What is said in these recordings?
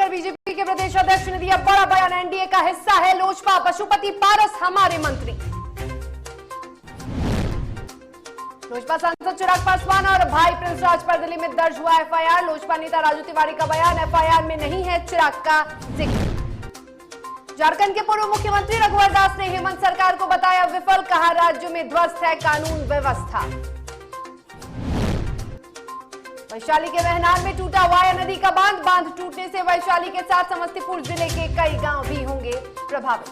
लेकर बीजेपी के प्रदेश अध्यक्ष ने दिया बड़ा बयान। एनडीए का हिस्सा है लोजपा, पशुपति पारस हमारे मंत्री। लोजपा सांसद चिराग पासवान और भाई प्रिंस राज पर दिल्ली में दर्ज हुआ एफआईआर। लोजपा नेता राजू तिवारी का बयान, एफआईआर में नहीं है चिराग का जिक्र। झारखंड के पूर्व मुख्यमंत्री रघुवर दास ने हेमंत सरकार को बताया विफल, कहा राज्य में ध्वस्त है कानून व्यवस्था। वैशाली के वहनार में टूटा वाया नदी का बांध, बांध टूटने से वैशाली के साथ समस्तीपुर जिले के कई गांव भी होंगे प्रभावित।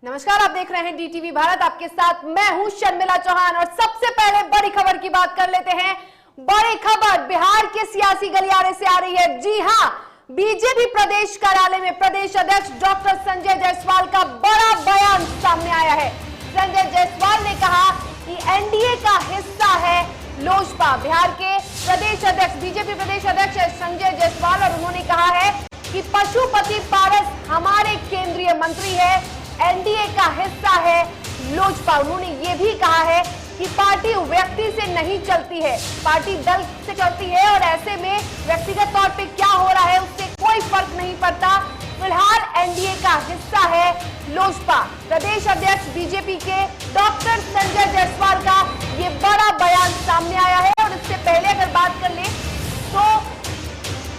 नमस्कार, आप देख रहे हैं डीटीवी भारत, आपके साथ मैं हूं शर्मिला चौहान। और सबसे पहले बड़ी खबर की बात कर लेते हैं। बड़ी खबर बिहार के सियासी गलियारे से आ रही है। जी हां, बीजेपी प्रदेश कार्यालय में प्रदेश अध्यक्ष डॉक्टर संजय जायसवाल का बड़ा बयान सामने आया है। संजय जायसवाल ने कहा कि एनडीए का हिस्सा है लोजपा। बिहार के प्रदेश अध्यक्ष, बीजेपी प्रदेश अध्यक्ष संजय जायसवाल, और उन्होंने कहा है कि पशुपति पारस हमारे केंद्रीय मंत्री है, एनडीए का हिस्सा है लोजपा। उन्होंने ये भी कहा है कि पार्टी व्यक्ति से नहीं चलती है, पार्टी दल से चलती है, और ऐसे में व्यक्तिगत तौर पे क्या हो रहा है उससे कोई फर्क नहीं पड़ता। फिलहाल एनडीए का हिस्सा है लोजपा। प्रदेश अध्यक्ष बीजेपी के डॉक्टर संजय जायसवाल का ये बड़ा बयान सामने आया है। और इससे पहले अगर बात कर ले तो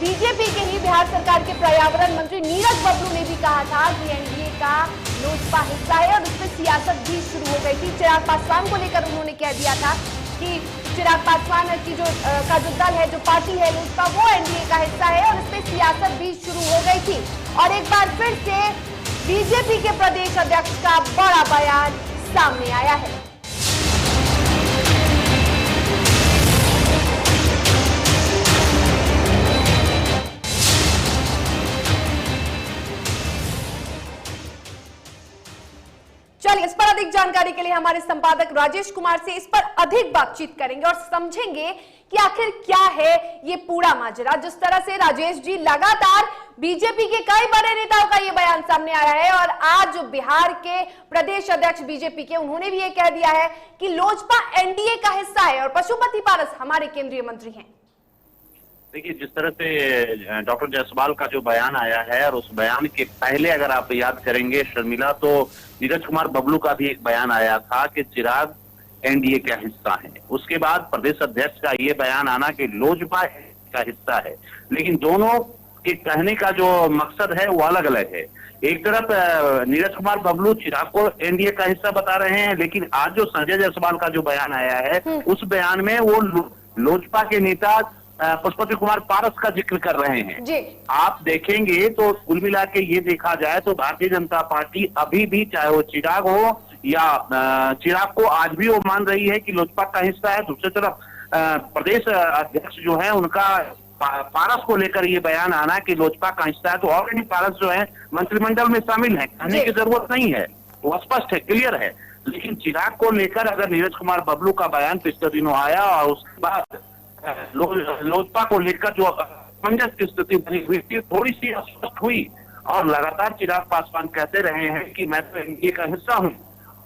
बीजेपी के ही बिहार सरकार के पर्यावरण मंत्री नीरज बबलू ने भी कहा था कि एनडीए का लोजपा हिस्सा है, और उसमें सियासत भी शुरू हो गई थी। चिराग पासवान को लेकर उन्होंने कह दिया था कि चिराग पासवान की जो दल है, जो पार्टी है लोजपा, वो एनडीए का हिस्सा है, और इसमें सियासत भी शुरू हो गई थी। और एक बार फिर से बीजेपी के प्रदेश अध्यक्ष का बड़ा बयान सामने आया है। चलिए, इस पर अधिक जानकारी के लिए हमारे संपादक राजेश कुमार से इस पर अधिक बातचीत करेंगे और समझेंगे कि आखिर क्या है ये पूरा माजरा। जिस तरह से राजेश जी, लगातार बीजेपी के कई बड़े नेताओं का ये बयान सामने आया है, और आज जो बिहार के प्रदेश अध्यक्ष बीजेपी के, उन्होंने भी ये कह दिया है कि लोजपा एनडीए का हिस्सा है और पशुपति पारस हमारे केंद्रीय मंत्री हैं। देखिए, जिस तरह से डॉक्टर जायसवाल का जो बयान आया है, और उस बयान के पहले अगर आप याद करेंगे शर्मिला, तो नीरज कुमार बबलू का भी एक बयान आया था कि चिराग एनडीए का हिस्सा है। उसके बाद प्रदेश अध्यक्ष का ये बयान आना कि लोजपा का हिस्सा है, लेकिन दोनों के कहने का जो मकसद है वो अलग अलग है। एक तरफ नीरज कुमार बबलू चिराग को एनडीए का हिस्सा बता रहे हैं, लेकिन आज जो संजय जायसवाल का जो बयान आया है, उस बयान में वो लोजपा के नेता पशुपति कुमार पारस का जिक्र कर रहे हैं जी। आप देखेंगे तो कुल मिला के ये देखा जाए तो भारतीय जनता पार्टी अभी भी, चाहे वो चिराग हो या चिराग को, आज भी वो मान रही है कि लोजपा का हिस्सा है। दूसरी तरफ प्रदेश अध्यक्ष जो है, उनका पारस को लेकर ये बयान आना कि लोजपा का हिस्सा है, तो ऑलरेडी पारस जो है मंत्रिमंडल में शामिल है, कहने की जरूरत नहीं है, वो स्पष्ट है, क्लियर है। लेकिन चिराग को लेकर अगर नीरज कुमार बबलू का बयान पिछले दिनों आया, और उसके बाद लोजपा को लेकर जो असमंजस की स्थिति बनी हुई थी, थोड़ी सी अस्पष्ट हुई, और लगातार चिराग पासवान कहते रहे हैं कि मैं तो एनडीए का हिस्सा हूं।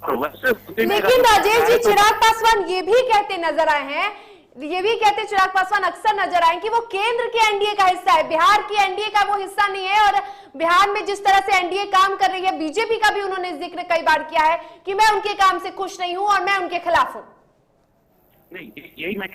और वैसे लेकिन राजेश जी, चिराग पासवान ये भी कहते नजर आए हैं, ये भी कहते चिराग पासवान अक्सर नजर आए कि वो केंद्र के एनडीए का हिस्सा है, बिहार की एनडीए का वो हिस्सा नहीं है। और बिहार में जिस तरह से एनडीए काम कर रही है, बीजेपी का भी उन्होंने जिक्र कई बार किया है कि मैं उनके काम से खुश नहीं हूं और मैं उनके खिलाफ हूं। नहीं, यही मैं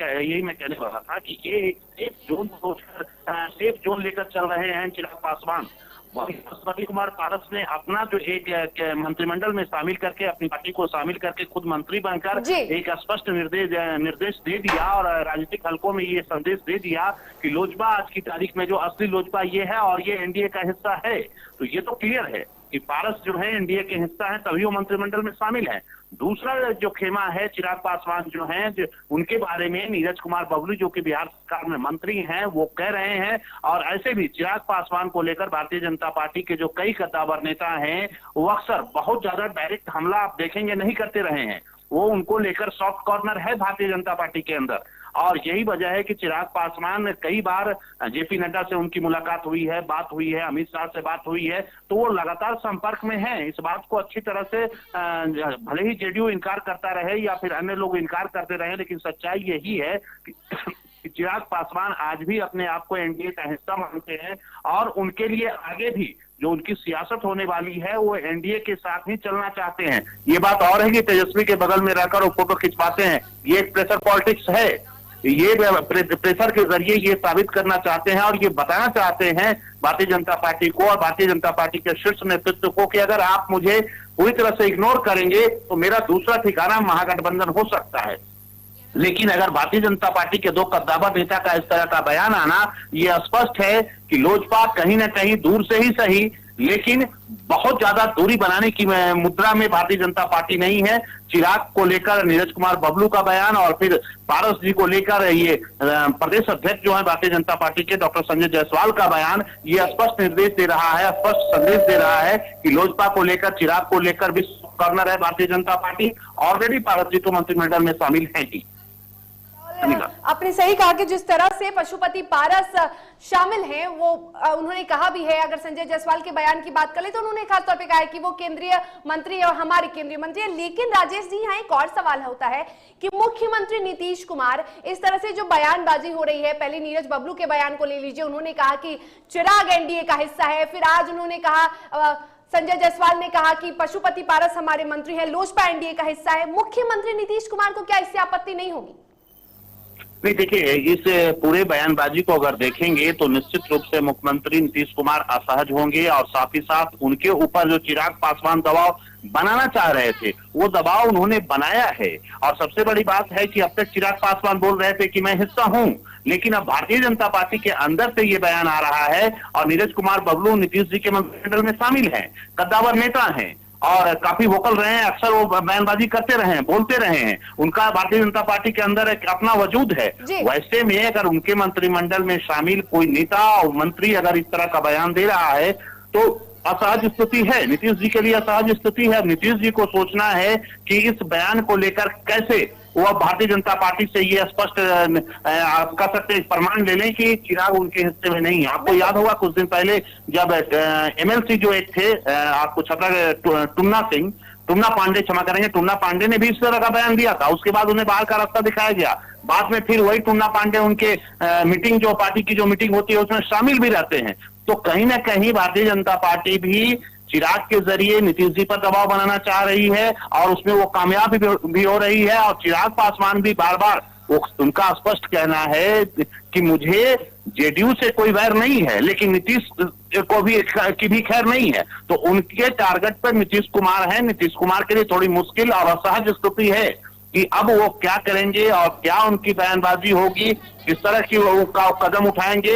कहने वाला था कि ये सेफ जोन लेकर चल रहे हैं चिराग पासवान। वही पशुपति कुमार पारस ने अपना जो एक मंत्रिमंडल में शामिल करके, अपनी पार्टी को शामिल करके खुद मंत्री बनकर एक स्पष्ट निर्देश दे दिया, और राजनीतिक हलकों में ये संदेश दे दिया कि लोजपा आज की तारीख में जो असली लोजपा ये है, और ये एनडीए का हिस्सा है। तो ये तो क्लियर है कि पारस जो है एनडीए के हिस्सा है, तभी वो मंत्रिमंडल में शामिल है। दूसरा जो खेमा है, चिराग पासवान जो हैं, उनके बारे में नीरज कुमार बबलू जो कि बिहार सरकार में मंत्री हैं, वो कह रहे हैं, और ऐसे भी चिराग पासवान को लेकर भारतीय जनता पार्टी के जो कई कद्दावर नेता हैं, वो अक्सर बहुत ज्यादा डायरेक्ट हमला आप देखेंगे नहीं करते रहे हैं। वो उनको लेकर सॉफ्ट कॉर्नर है भारतीय जनता पार्टी के अंदर, और यही वजह है कि चिराग पासवान, कई बार जेपी नड्डा से उनकी मुलाकात हुई है, बात हुई है, अमित शाह से बात हुई है, तो वो लगातार संपर्क में हैं। इस बात को अच्छी तरह से, भले ही जेडीयू इनकार करता रहे या फिर अन्य लोग इनकार करते रहे, लेकिन सच्चाई यही है कि चिराग पासवान आज भी अपने आप को एनडीए का हिस्सा मानते हैं और उनके लिए आगे भी जो उनकी सियासत होने वाली है वो एनडीए के साथ ही चलना चाहते हैं। ये बात और है कि तेजस्वी के बगल में रहकर वो फोटो खिंचवाते हैं, ये एक प्रेशर पॉलिटिक्स है। ये प्रेशर के जरिए ये साबित करना चाहते हैं और ये बताना चाहते हैं भारतीय जनता पार्टी को और भारतीय जनता पार्टी के शीर्ष नेतृत्व को कि अगर आप मुझे पूरी तरह से इग्नोर करेंगे तो मेरा दूसरा ठिकाना महागठबंधन हो सकता है। लेकिन अगर भारतीय जनता पार्टी के दो कद्दावर नेता का इस तरह का बयान आना, ये स्पष्ट है कि लोजपा कहीं ना कहीं दूर से ही सही लेकिन बहुत ज्यादा दूरी बनाने की मुद्रा में भारतीय जनता पार्टी नहीं है। चिराग को लेकर नीरज कुमार बबलू का बयान और फिर पारस जी को लेकर ये प्रदेश अध्यक्ष जो है भारतीय जनता पार्टी के डॉक्टर संजय जायसवाल का बयान, ये स्पष्ट निर्देश दे रहा है, स्पष्ट संदेश दे रहा है कि लोजपा को लेकर, चिराग को लेकर भी कॉर्नर है भारतीय जनता पार्टी। ऑलरेडी पारस जी तो मंत्रिमंडल में शामिल है ही। आपने सही कहा कि जिस तरह से पशुपति पारस शामिल हैं, वो उन्होंने कहा भी है, अगर संजय जायसवाल के बयान की बात करें तो उन्होंने खास तौर पे कहा है कि वो केंद्रीय मंत्री है और हमारे केंद्रीय मंत्री है। लेकिन राजेश जी, यहाँ एक और सवाल होता है कि मुख्यमंत्री नीतीश कुमार इस तरह से जो बयानबाजी हो रही है, पहले नीरज बबलू के बयान को ले लीजिए, उन्होंने कहा कि चिराग एनडीए का हिस्सा है, फिर आज उन्होंने कहा, संजय जायसवाल ने कहा कि पशुपति पारस हमारे मंत्री है, लोजपा एनडीए का हिस्सा है। मुख्यमंत्री नीतीश कुमार को क्या इससे आपत्ति नहीं होगी? नहीं, देखिए, इस पूरे बयानबाजी को अगर देखेंगे तो निश्चित रूप से मुख्यमंत्री नीतीश कुमार असहज होंगे और साथ ही साथ उनके ऊपर जो चिराग पासवान दबाव बनाना चाह रहे थे वो दबाव उन्होंने बनाया है। और सबसे बड़ी बात है कि अब तक चिराग पासवान बोल रहे थे कि मैं हिस्सा हूं, लेकिन अब भारतीय जनता पार्टी के अंदर से ये बयान आ रहा है और नीरज कुमार बबलू नीतीश जी के मंत्रिमंडल में शामिल हैं, कद्दावर नेता हैं और काफी वोकल रहे हैं, अक्सर वो बयानबाजी करते रहे हैं, बोलते रहे हैं, उनका भारतीय जनता पार्टी के अंदर एक अपना वजूद है। वैसे में अगर उनके मंत्रिमंडल में शामिल कोई नेता और मंत्री अगर इस तरह का बयान दे रहा है तो असहज स्थिति है, नीतीश जी के लिए असहज स्थिति है। नीतीश जी को सोचना है कि इस बयान को लेकर कैसे वो भारतीय जनता पार्टी से ये स्पष्ट कर सकते हैं, प्रमाण ले लें कि चिराग उनके हिस्से में नहीं है। आपको याद होगा कुछ दिन पहले जब एमएलसी जो एक थे, आपको छपरा टुन्ना पांडे, क्षमा करेंगे, टुन्ना पांडे ने भी इस तरह का बयान दिया था। उसके बाद उन्हें बाहर का रास्ता दिखाया गया। बाद में फिर वही टुन्ना पांडे उनके मीटिंग, जो पार्टी की जो मीटिंग होती है उसमें शामिल भी रहते हैं। तो कहीं ना कहीं भारतीय जनता पार्टी भी चिराग के जरिए नीतीश जी पर दबाव बनाना चाह रही है और उसमें वो कामयाब भी हो रही है। और चिराग पासवान भी बार बार उनका स्पष्ट कहना है कि मुझे जेडीयू से कोई वैर नहीं है, लेकिन नीतीश को भी की भी खैर नहीं है। तो उनके टारगेट पर नीतीश कुमार है। नीतीश कुमार के लिए थोड़ी मुश्किल और असहज स्थिति है कि अब वो क्या करेंगे और क्या उनकी बयानबाजी होगी, किस तरह की वो कदम उठाएंगे।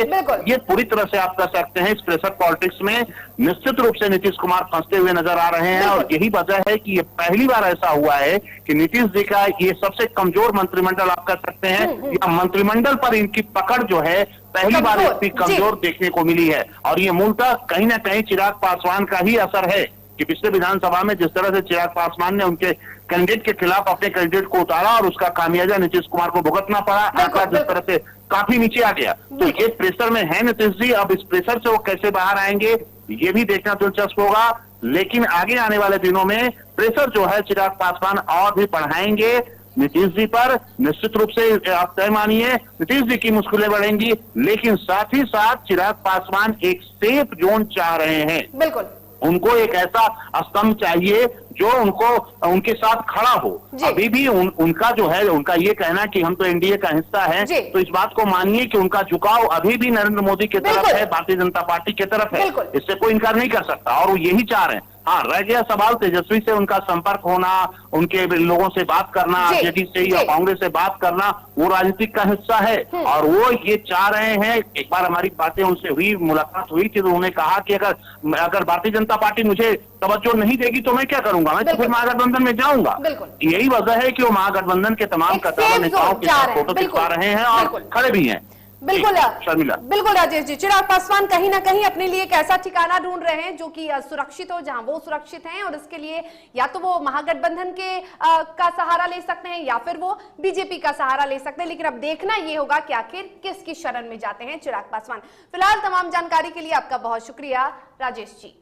ये पूरी तरह से आप कह सकते हैं इस प्रेशर पॉलिटिक्स में निश्चित रूप से नीतीश कुमार फंसते हुए नजर आ रहे हैं। और यही वजह है कि ये पहली बार ऐसा हुआ है कि नीतीश जी का ये सबसे कमजोर मंत्रिमंडल आप कह सकते हैं, या मंत्रिमंडल पर इनकी पकड़ जो है पहली बार इतनी कमजोर देखने को मिली है। और ये मूलतः कहीं ना कहीं चिराग पासवान का ही असर है कि पिछले विधानसभा में जिस तरह से चिराग पासवान ने उनके कैंडिडेट के खिलाफ अपने कैंडिडेट को उतारा और उसका खामियाजा नीतीश कुमार को भुगतना पड़ा, आंकड़ा जिस तरह से काफी नीचे आ गया। तो ये प्रेशर में है नीतीश जी। अब इस प्रेशर से वो कैसे बाहर आएंगे ये भी देखना दिलचस्प होगा। लेकिन आगे आने वाले दिनों में प्रेशर जो है चिराग पासवान और भी बढ़ाएंगे नीतीश जी पर। निश्चित रूप से आप तय मानिए नीतीश जी की मुश्किलें बढ़ेंगी, लेकिन साथ ही साथ चिराग पासवान एक सेफ जोन चाह रहे हैं। बिल्कुल, उनको एक ऐसा स्तंभ चाहिए जो उनको उनके साथ खड़ा हो। अभी भी उनका जो है, उनका ये कहना कि हम तो एनडीए का हिस्सा है, तो इस बात को मानिए कि उनका झुकाव अभी भी नरेंद्र मोदी की तरफ है, भारतीय जनता पार्टी की तरफ है। इससे कोई इनकार नहीं कर सकता और वो यही चाह रहे हैं। हाँ, रह गया सवाल तेजस्वी से उनका संपर्क होना, उनके लोगों से बात करना, जेडी से या कांग्रेस से बात करना, वो राजनीतिक का हिस्सा है और वो ये चाह रहे हैं। एक बार हमारी बातें उनसे हुई, मुलाकात हुई थी, तो उन्होंने कहा कि अगर भारतीय जनता पार्टी मुझे तवज्जो नहीं देगी तो मैं क्या करूंगा, मैं तो फिर महागठबंधन में जाऊंगा। यही वजह है कि वो महागठबंधन के तमाम कतार नेताओं के साथ फोटो खिंचवा रहे हैं और खड़े भी हैं। बिल्कुल शर्मिला, बिल्कुल राजेश जी, चिराग पासवान कहीं ना कहीं अपने लिए एक ऐसा ठिकाना ढूंढ रहे हैं जो कि सुरक्षित हो, जहां वो सुरक्षित हैं, और इसके लिए या तो वो महागठबंधन के का सहारा ले सकते हैं या फिर वो बीजेपी का सहारा ले सकते हैं। लेकिन अब देखना ये होगा कि आखिर किसकी शरण में जाते हैं चिराग पासवान। फिलहाल तमाम जानकारी के लिए आपका बहुत शुक्रिया राजेश जी।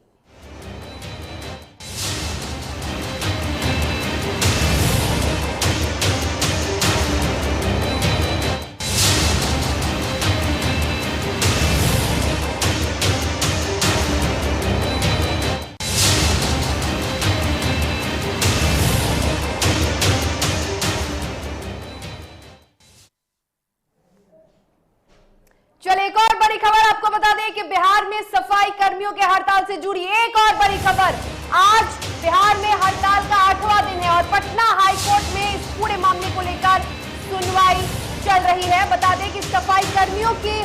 चलिए एक और बड़ी खबर आपको बता दें कि बिहार में सफाई कर्मियों के हड़ताल से जुड़ी एक और बड़ी खबर। आज बिहार में हड़ताल का 8वां दिन है और पटना हाई कोर्ट में इस पूरे मामले को लेकर सुनवाई चल रही है। बता दें कि सफाई कर्मियों की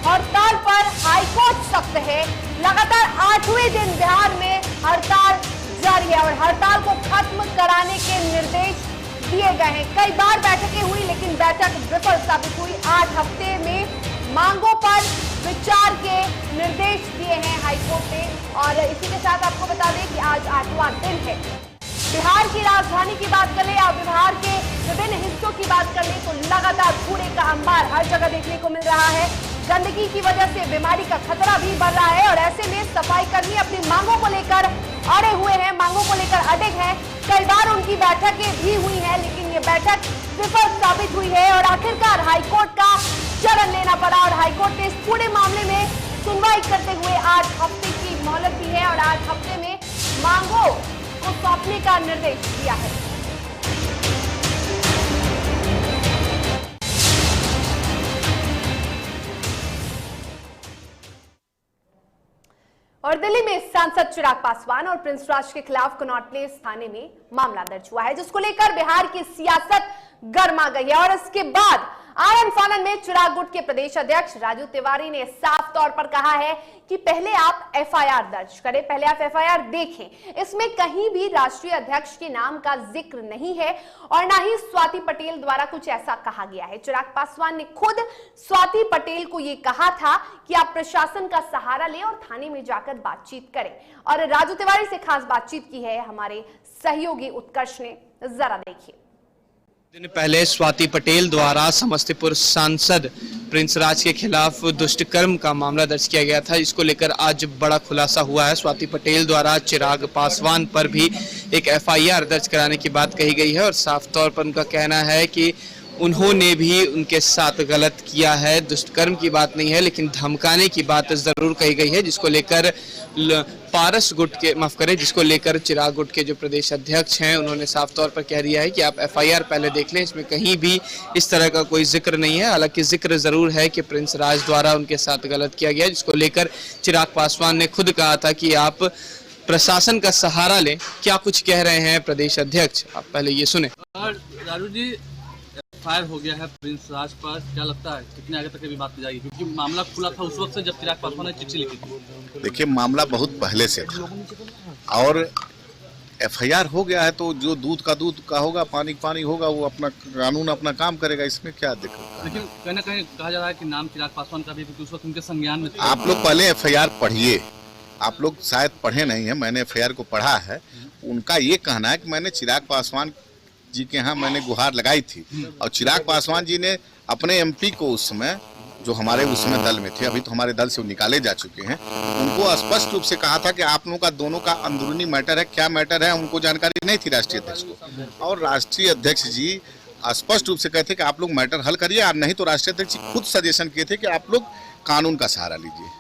हड़ताल पर हाई कोर्ट सख्त है। लगातार 8वें दिन बिहार में हड़ताल जारी है और हड़ताल को खत्म कराने के निर्देश दिए गए हैं। कई बार बैठकें हुई लेकिन बैठक विफल साबित हुई। 8 हफ्ते में मांगों पर विचार के निर्देश दिए हैं हाईकोर्ट ने। और इसी के साथ आपको बता दें कि आज 8वां दिन है। बिहार की राजधानी की बात करें या बिहार के विभिन्न हिस्सों की बात करें तो लगातार कूड़े का अंबार हर जगह देखने को मिल रहा है। गंदगी की वजह से बीमारी का खतरा भी बढ़ रहा है और ऐसे में सफाई कर्मी अपनी मांगों को लेकर अड़े हुए हैं, मांगों को लेकर अड़ग हैं। कई बार उनकी बैठकें भी हुई हैं लेकिन ये बैठक विफल साबित हुई है और आखिरकार हाईकोर्ट का शरण लेना पड़ा और हाईकोर्ट ने इस पूरे मामले में सुनवाई करते हुए 8 हफ्ते की मोहलत दी है और 8 हफ्ते में मांगों को सौंपने का निर्देश दिया है। और दिल्ली में सांसद चिराग पासवान और प्रिंस राज के खिलाफ कनॉट प्लेस थाने में मामला दर्ज हुआ है जिसको लेकर बिहार की सियासत गर्मा गई है। और इसके बाद आनन फानन में चिराग गुट के प्रदेश अध्यक्ष राजू तिवारी ने साफ तौर पर कहा है कि पहले आप एफआईआर दर्ज करें, पहले आप एफआईआर देखें। इसमें कहीं भी राष्ट्रीय अध्यक्ष के नाम का जिक्र नहीं है और ना ही स्वाति पटेल द्वारा कुछ ऐसा कहा गया है। चिराग पासवान ने खुद स्वाति पटेल को यह कहा था कि आप प्रशासन का सहारा लें और थाने में जाकर बातचीत करें। और राजू तिवारी से खास बातचीत की है हमारे सहयोगी उत्कर्ष ने, जरा देखिए। दिन पहले स्वाति पटेल द्वारा समस्तीपुर सांसद प्रिंस राज के खिलाफ दुष्कर्म का मामला दर्ज किया गया था। इसको लेकर आज बड़ा खुलासा हुआ है। स्वाति पटेल द्वारा चिराग पासवान पर भी एक एफआईआर दर्ज कराने की बात कही गई है और साफ तौर पर उनका कहना है कि उन्होंने भी उनके साथ गलत किया है। दुष्कर्म की बात नहीं है लेकिन धमकाने की बात जरूर कही गई है, जिसको लेकर पारस गुट के माफ करें जिसको लेकर चिराग गुट के जो प्रदेश अध्यक्ष हैं उन्होंने साफ तौर पर कह दिया है कि आप एफआईआर पहले देख लें, इसमें कहीं भी इस तरह का कोई जिक्र नहीं है। हालांकि जिक्र जरूर है कि प्रिंस राज द्वारा उनके साथ गलत किया गया, जिसको लेकर चिराग पासवान ने खुद कहा था कि आप प्रशासन का सहारा लें। क्या कुछ कह रहे हैं प्रदेश अध्यक्ष, आप पहले ये सुने। राजू जी, फायर हो गया है प्रिंस राज पर, क्या लगता है कितने आगे तक अभी बात की जाएगी? क्योंकि मामला खुला था उस वक्त से जब चिराग पासवान ने चिट्ठी लिखी थी। देखिए, मामला बहुत पहले से था और एफआईआर हो गया है तो जो दूध का होगा, पानी का पानी होगा, वो अपना कानून अपना काम करेगा, इसमें क्या दिक्कत है? लेकिन कहीं ना कहीं कहा जा रहा है कि नाम चिराग पासवान का भी, क्योंकि उस वक्त उनके संज्ञान में था। आप लोग पहले एफआईआर पढ़िए, आप लोग शायद पढ़े नहीं है, मैंने एफआईआर को पढ़ा है। उनका ये कहना है कि मैंने चिराग पासवान जी के यहाँ मैंने गुहार लगाई थी और चिराग पासवान जी ने अपने एमपी को उस समय, जो हमारे उस समय दल में थे, अभी तो हमारे दल से वो निकाले जा चुके हैं, उनको स्पष्ट रूप से कहा था कि आप लोगों का दोनों का अंदरूनी मैटर है, क्या मैटर है उनको जानकारी नहीं थी राष्ट्रीय अध्यक्ष को। और राष्ट्रीय अध्यक्ष जी स्पष्ट रूप से कहते कि आप लोग मैटर हल करिए, और नहीं तो राष्ट्रीय अध्यक्ष जी खुद सजेशन किए थे कि आप लोग कानून का सहारा लीजिए,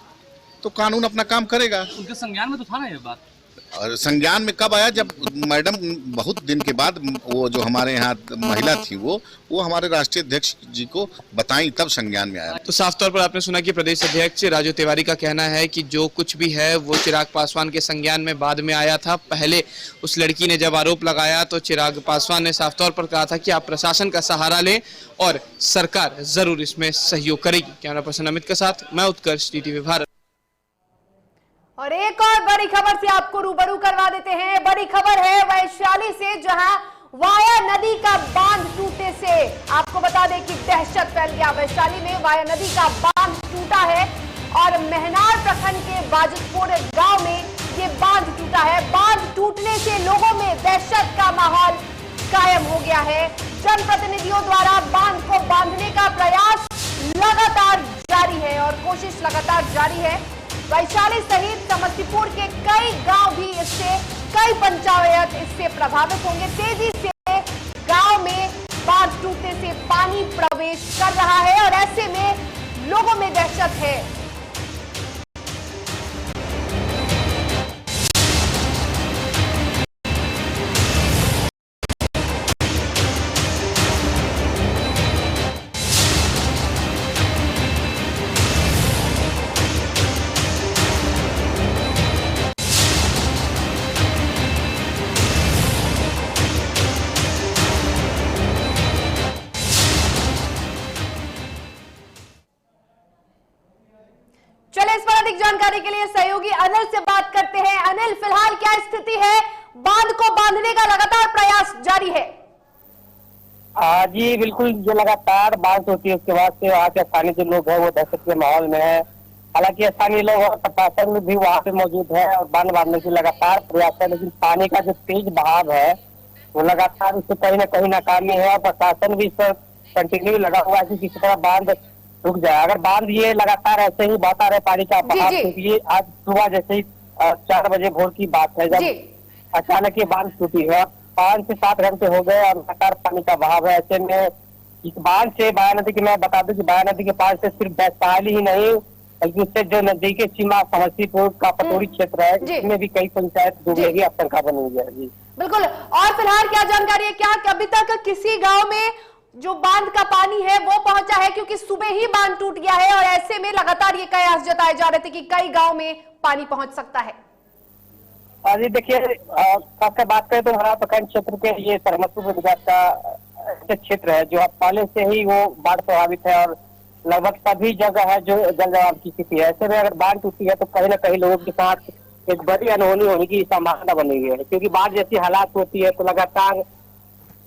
तो कानून अपना काम करेगा। उनके संज्ञान में तो था ना ये बात। और संज्ञान में कब आया? जब मैडम बहुत दिन के बाद, वो जो हमारे यहाँ महिला थी वो हमारे राष्ट्रीय अध्यक्ष जी को बताई, तब संज्ञान में आया। तो साफ तौर पर आपने सुना कि प्रदेश अध्यक्ष राजू तिवारी का कहना है कि जो कुछ भी है वो चिराग पासवान के संज्ञान में बाद में आया था। पहले उस लड़की ने जब आरोप लगाया तो चिराग पासवान ने साफ तौर पर कहा था कि आप प्रशासन का सहारा लें और सरकार जरूर इसमें सहयोग करेगी। कैमरा पर्सन अमित के साथ मैं उत्कर्ष, DTV भारत। और एक और बड़ी खबर से आपको रूबरू करवा देते हैं। बड़ी खबर है वैशाली से, जहां वाया नदी का बांध टूटने से आपको बता दें कि दहशत फैल गया। वैशाली में वाया नदी का बांध टूटा है और मेहनार प्रखंड के बाजितपुर गांव में ये बांध टूटा है। बांध टूटने से लोगों में दहशत का माहौल कायम हो गया है। जनप्रतिनिधियों द्वारा बांध को बांधने का प्रयास लगातार जारी है और कोशिश लगातार जारी है। वैशाली सहित समस्तीपुर के कई गांव भी इससे, कई पंचायत इससे प्रभावित होंगे। तेजी से गांव में बांध टूटने से पानी प्रवेश कर रहा है और ऐसे में लोगों में दहशत है। अधिक जानकारी के लिए सहयोगी अनिल से बात करते हैं। अनिल, फिलहाल क्या स्थिति है? बांध को बांधने का लगातार प्रयास जारी है। जी बिल्कुल, जो लगातार बारिश होती है उसके बाद से वहाँ के स्थानीय जो लोग हैं वो दहशत के माहौल में है। हालांकि स्थानीय लोग और प्रशासन भी वहाँ पे मौजूद है और बांध बांधने की लगातार प्रयास है, लेकिन पानी का जो तेज बहाव है वो लगातार उससे कहीं ना नाकामी है और प्रशासन भी इस पर कंटिन्यू लगा हुआ है कि किसी तरह बांध रुक जाए। अगर बांध ये लगातार ऐसे ही बहता रहे पानी का बहाव, क्योंकि ये आज सुबह जैसे ही 4 बजे भोर की बात है जब अचानक ये बांध टूटी है। 5 से 7 घंटे हो गए और लगातार पानी का बहाव है। ऐसे में इस बांध से बाया नदी की मैं बता दूं कि बाया नदी के पास से सिर्फ वैशाली ही नहीं बल्कि उससे जो नजदीकी सीमा समस्तीपुर का पटोरी क्षेत्र है, इसमें भी कई पंचायत डूबने की आशंका बनी हुई है। जी बिल्कुल। और फिलहाल क्या जानकारी है, क्या अभी तक किसी गांव में जो बांध का पानी है वो पहुंचा है? क्योंकि सुबह ही बांध टूट गया है और ऐसे में लगातार ये कयास जताए जा रहे थे कि कई गांव में पानी पहुंच सकता है। जी देखिए, खासकर बात करें तो हमारा प्रखंड क्षेत्र के ये सरमतपुर विकास का क्षेत्र है जो पहले से ही वो बाढ़ प्रभावित है और लगभग सभी जगह है जो जल जमाव की स्थिति है। ऐसे में अगर बाढ़ टूटी है तो कहीं ना कहीं लोगों के साथ एक बड़ी अनहोनी होने की संभावना बनी हुई है, क्योंकि बाढ़ जैसी हालात होती है तो लगातार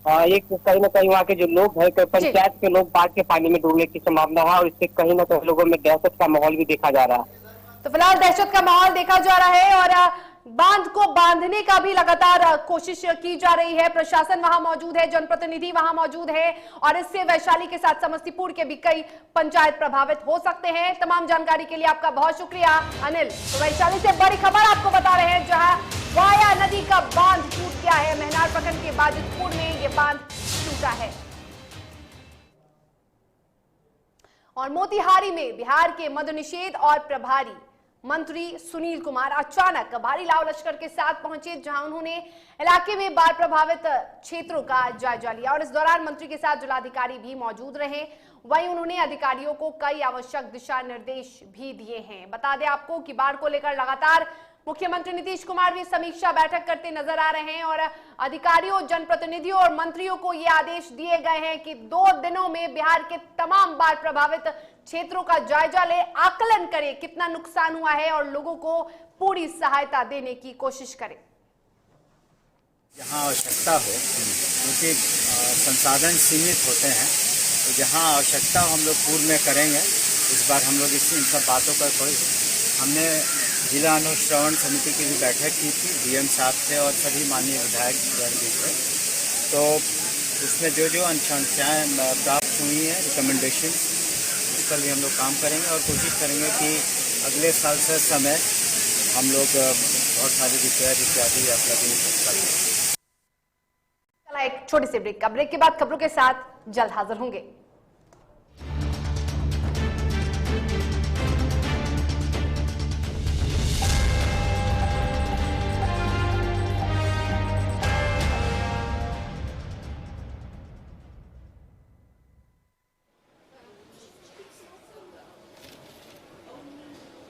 एक कहीं ना कहीं वहाँ के जो लोग हैं, पंचायत के लोग बाढ़ के पानी में डूबने की संभावना है और इससे कहीं ना कहीं लोगों में दहशत का माहौल भी देखा जा रहा है। तो फिलहाल दहशत का माहौल देखा जा रहा है और बांध को बांधने का भी लगातार कोशिश की जा रही है। प्रशासन वहां मौजूद है, जनप्रतिनिधि वहां मौजूद है और इससे वैशाली के साथ समस्तीपुर के भी कई पंचायत प्रभावित हो सकते हैं। तमाम जानकारी के लिए आपका बहुत शुक्रिया अनिल। तो वैशाली से बड़ी खबर आपको बता रहे हैं, जहां वाया नदी का बांध टूट गया है। महनार प्रखंड के बाजितपुर में ये बांध टूटा है। और मोतिहारी में बिहार के मद्य निषेध और प्रभारी मंत्री सुनील कुमार अचानक भारी लाव लश्कर के साथ पहुंचे, जहां उन्होंने इलाके में बाढ़ प्रभावित क्षेत्रों का जायजा लिया और इस दौरान मंत्री के साथ जिलाधिकारी भी मौजूद रहे। वहीं उन्होंने अधिकारियों को कई आवश्यक दिशा निर्देश भी दिए हैं। बता दें आपको कि बाढ़ को लेकर लगातार मुख्यमंत्री नीतीश कुमार भी समीक्षा बैठक करते नजर आ रहे हैं और अधिकारियों, जनप्रतिनिधियों और मंत्रियों को ये आदेश दिए गए हैं कि 2 दिनों में बिहार के तमाम बाढ़ प्रभावित क्षेत्रों का जायजा ले, आकलन करें कितना नुकसान हुआ है और लोगों को पूरी सहायता देने की कोशिश करें। जहाँ आवश्यकता हो, क्योंकि संसाधन सीमित होते हैं, तो जहाँ आवश्यकता हम लोग पूर्ण में करेंगे। इस बार हम लोग इन सब बातों पर हमने जिला अनुश्रवण समिति की भी बैठक की थी डीएम साहब से और सभी माननीय विधायक भी थे। तो उसमें जो जो अनुशंसाएँ प्राप्त हुई हैं, रिकमेंडेशन, उस पर भी हम लोग काम करेंगे और कोशिश करेंगे कि अगले साल से समय हम लोग बहुत सारी रिपेयर इत्यादि आपका भी करेंगे। चला एक छोटी सी ब्रेक, ब्रेक के बाद खबरों के साथ जल्द हाजिर होंगे।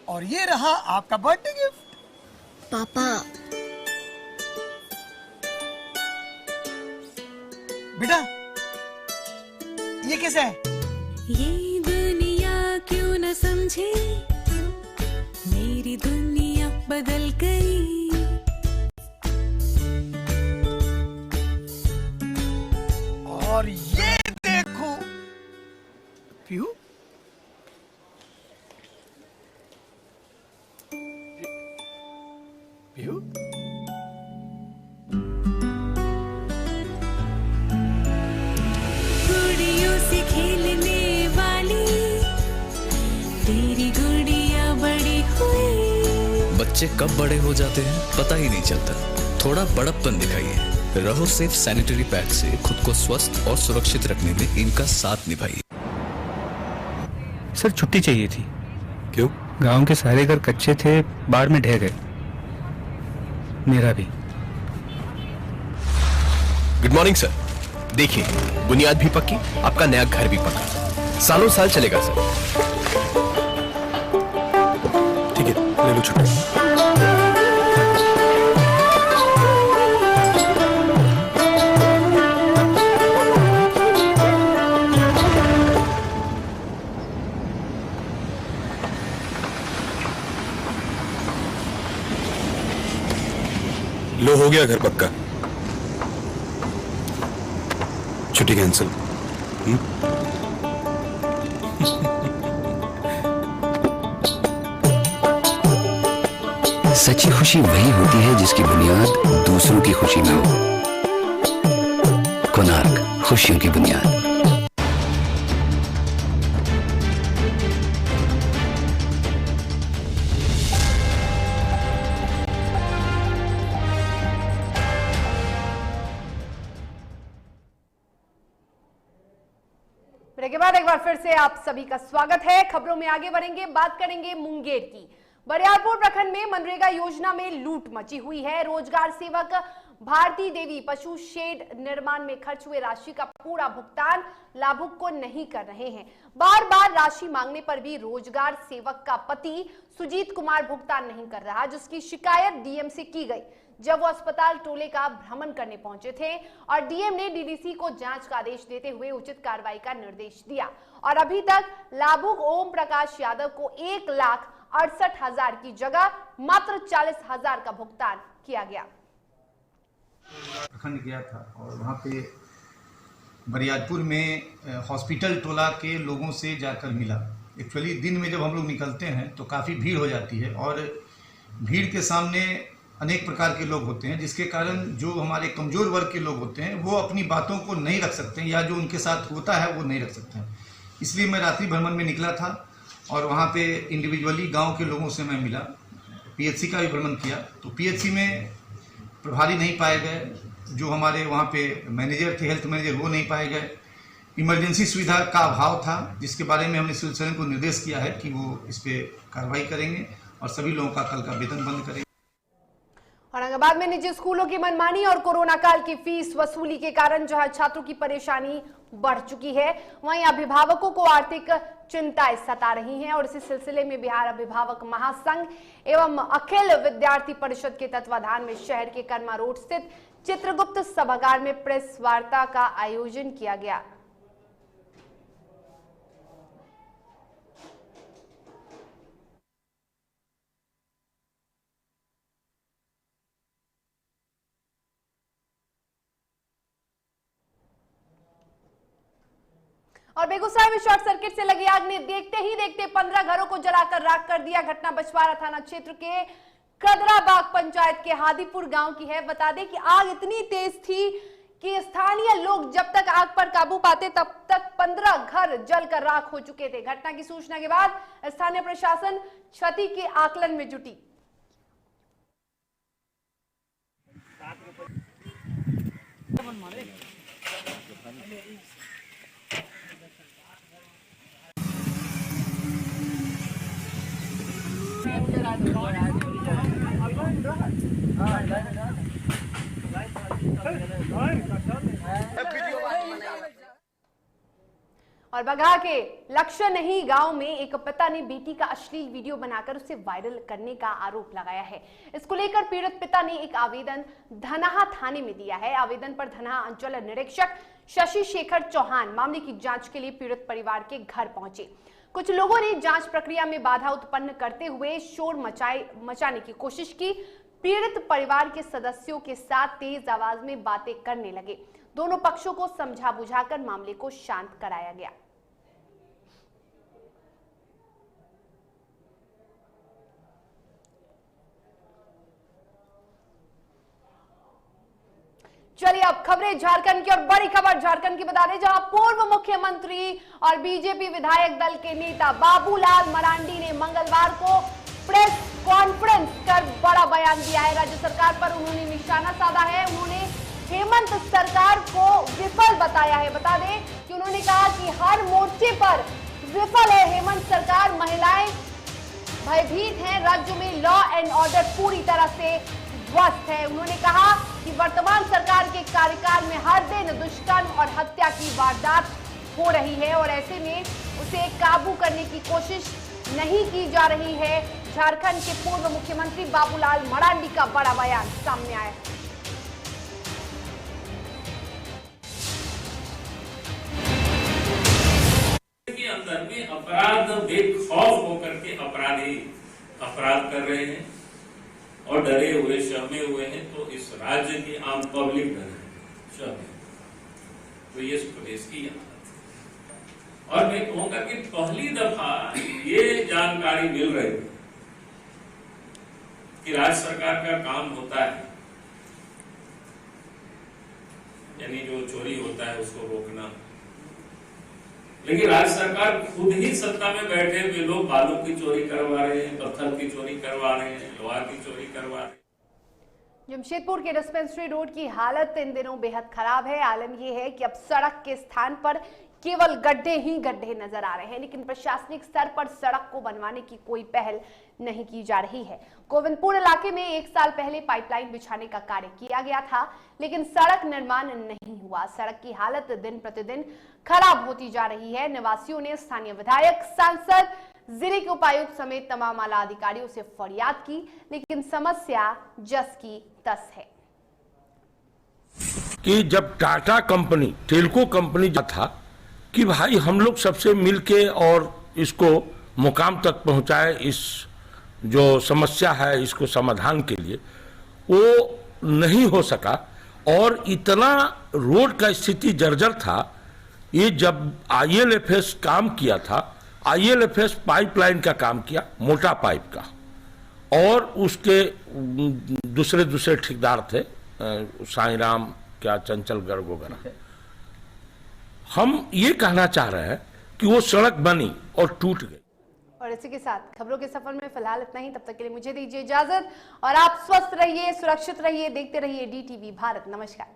और ये रहा आपका बर्थडे गिफ्ट। पापा, बेटा ये कैसा है? ये दुनिया क्यों न समझे, मेरी दुनिया बदल गई। और ये देखो पीहू, पीहू गुड़ियों से खेलने वाली तेरी गुड़िया बड़ी हुई। बच्चे कब बड़े हो जाते हैं पता ही नहीं चलता। थोड़ा बड़प्पन दिखाइए। रहो सेफ सैनिटरी पैड से खुद को स्वस्थ और सुरक्षित रखने में इनका साथ निभाइए। सर छुट्टी चाहिए थी। क्यों? गांव के सारे घर कच्चे थे, बाढ़ में ढह गए, मेरा भी। Good morning sir. देखिए, बुनियाद भी पक्की, आपका नया घर भी पक्का, सालों साल चलेगा सर। ठीक है, ले लो छुट्टी। लो हो गया घर पक्का, छुट्टी कैंसिल। सच्ची खुशी वही होती है जिसकी बुनियाद दूसरों की खुशी में हो। कोणार्क, खुशियों की बुनियाद। ब्रेक के बाद एक बार फिर से आप सभी का स्वागत है। खबरों में आगे बढ़ेंगे, बात करेंगे मुंगेर की। बरियारपुर प्रखंड में मनरेगा योजना में लूट मची हुई है। रोजगार सेवक भारती देवी पशु शेड निर्माण में खर्च हुए राशि का पूरा भुगतान लाभुक को नहीं कर रहे हैं। बार बार राशि मांगने पर भी रोजगार सेवक का पति सुजीत कुमार भुगतान नहीं कर रहा, जिसकी शिकायत डीएम से की गई जब वो अस्पताल टोले का भ्रमण करने पहुंचे थे और डीएम ने डीडीसी को जांच का आदेश देते हुए उचित कार्रवाई का निर्देश दिया। और अभी तक लाभुक ओम प्रकाश यादव को 1,68,000 की जगह मात्र 40,000 का भुगतान किया गया। प्रखंड गया था और वहाँ पे बरियारपुर में हॉस्पिटल टोला के लोगों से जाकर मिला। एक्चुअली दिन में जब हम लोग निकलते हैं तो काफ़ी भीड़ हो जाती है और भीड़ के सामने अनेक प्रकार के लोग होते हैं, जिसके कारण जो हमारे कमज़ोर वर्ग के लोग होते हैं वो अपनी बातों को नहीं रख सकते हैं या जो उनके साथ होता है वो नहीं रख सकते हैं। इसलिए मैं रात्रि भ्रमण में निकला था और वहाँ पे इंडिविजुअली गांव के लोगों से मैं मिला, पीएचसी का भी भ्रमण किया। तो पीएचसी में प्रभारी नहीं पाए गए, जो हमारे वहाँ पे मैनेजर थे, हेल्थ मैनेजर, वो नहीं पाए गए। इमरजेंसी सुविधा का अभाव था, जिसके बारे में हमने सिविल सर्जन को निर्देश किया है कि वो इस पर कार्रवाई करेंगे और सभी लोगों का कल का वेतन बंद करेंगे। औरंगाबाद में निजी स्कूलों की मनमानी और कोरोना काल की फीस वसूली के कारण जहां छात्रों की परेशानी बढ़ चुकी है, वहीं अभिभावकों को आर्थिक चिंताएं सता रही हैं। और इसी सिलसिले में बिहार अभिभावक महासंघ एवं अखिल विद्यार्थी परिषद के तत्वाधान में शहर के कर्मा रोड स्थित चित्रगुप्त सभागार में प्रेस वार्ता का आयोजन किया गया। और बेगूसराय में शॉर्ट सर्किट से लगी आग ने देखते ही देखते 15 घरों को जलाकर राख कर दिया। घटना बछवाड़ा थाना क्षेत्र के कदराबाग पंचायत के हादीपुर गांव की है। बता दें कि आग इतनी तेज थी कि स्थानीय लोग जब तक आग पर काबू पाते तब तक 15 घर जलकर राख हो चुके थे। घटना की सूचना के बाद स्थानीय प्रशासन क्षति के आकलन में जुटी। और बघा के लक्ष्य नहीं गांव में एक पिता ने बेटी का अश्लील वीडियो बनाकर उसे वायरल करने का आरोप लगाया है। इसको लेकर पीड़ित पिता ने एक आवेदन धनाहा थाने में दिया है। आवेदन पर धनाहा अंचल निरीक्षक शशि शेखर चौहान मामले की जांच के लिए पीड़ित परिवार के घर पहुंचे। कुछ लोगों ने जांच प्रक्रिया में बाधा उत्पन्न करते हुए शोर मचाने की कोशिश की। पीड़ित परिवार के सदस्यों के साथ तेज आवाज में बातें करने लगे। दोनों पक्षों को समझा बुझाकर मामले को शांत कराया गया। चलिए अब खबरें झारखंड की और बड़ी खबर झारखंड की बता दें, जहां पूर्व मुख्यमंत्री और बीजेपी विधायक दल के नेता बाबूलाल मरांडी ने मंगलवार को प्रेस कॉन्फ्रेंस कर बड़ा बयान दिया है। राज्य सरकार पर उन्होंने निशाना साधा है। उन्होंने हेमंत सरकार को विफल बताया है। बता दें कि उन्होंने कहा कि हर मोर्चे पर विफल है हेमंत सरकार। महिलाएं भयभीत हैं, राज्य में लॉ एंड ऑर्डर पूरी तरह से ध्वस्त है। उन्होंने कहा कि वर्तमान सरकार के कार्यकाल में हर दिन दुष्कर्म और हत्या की वारदात हो रही है और ऐसे में उसे काबू करने की कोशिश नहीं की जा रही है। झारखंड के पूर्व मुख्यमंत्री बाबूलाल मरांडी का बड़ा बयान सामने आया है। के अंदर में अपराध बेखौफ होकर के अपराधी अपराध कर रहे हैं और डरे हुए शर्मे हुए हैं, तो इस राज्य की आम पब्लिक डरे शर्मे, तो ये इस प्रदेश की हालत है। और मैं कहूंगा कि पहली दफा ये जानकारी मिल रही है कि राज्य सरकार का काम होता है, यानी जो चोरी होता है उसको रोकना, लेकिन राज्य सरकार खुद ही सत्ता में बैठे हुए लोग बालू की चोरी करवा रहे हैं, पत्थर की चोरी करवा रहे हैं, लोहा की चोरी करवा रहे हैं। जमशेदपुर के डिस्पेंसरी रोड की हालत इन दिनों बेहद खराब है। आलम यह है कि अब सड़क के स्थान पर केवल गड्ढे ही गड्ढे नजर आ रहे हैं, लेकिन प्रशासनिक स्तर पर सड़क को बनवाने की कोई पहल नहीं की जा रही है। गोविंदपुर इलाके में 1 साल पहले पाइपलाइन बिछाने का कार्य किया गया था, लेकिन सड़क निर्माण नहीं हुआ। सड़क की हालत दिन प्रतिदिन खराब होती जा रही है। निवासियों ने स्थानीय विधायक, सांसद, जिले के उपायुक्त समेत तमाम आला अधिकारियों से फरियाद की, लेकिन समस्या जस की तस है। कि जब टाटा कंपनी, टेल्को कंपनी था कि भाई हम लोग सबसे मिलके और इसको मुकाम तक पहुंचाए, इस जो समस्या है इसको समाधान के लिए, वो नहीं हो सका। और इतना रोड का स्थिति जर्जर था। ये जब IL&FS काम किया था, IL&FS पाइपलाइन का काम किया, मोटा पाइप का, और उसके दूसरे ठेकेदार थे, साईं राम, क्या चंचल गर्ग वगैरह। हम ये कहना चाह रहे हैं कि वो सड़क बनी और टूट गई। और इसी के साथ खबरों के सफर में फिलहाल इतना ही। तब तक के लिए मुझे दीजिए इजाजत और आप स्वस्थ रहिए, सुरक्षित रहिए, देखते रहिए DTV भारत। नमस्कार।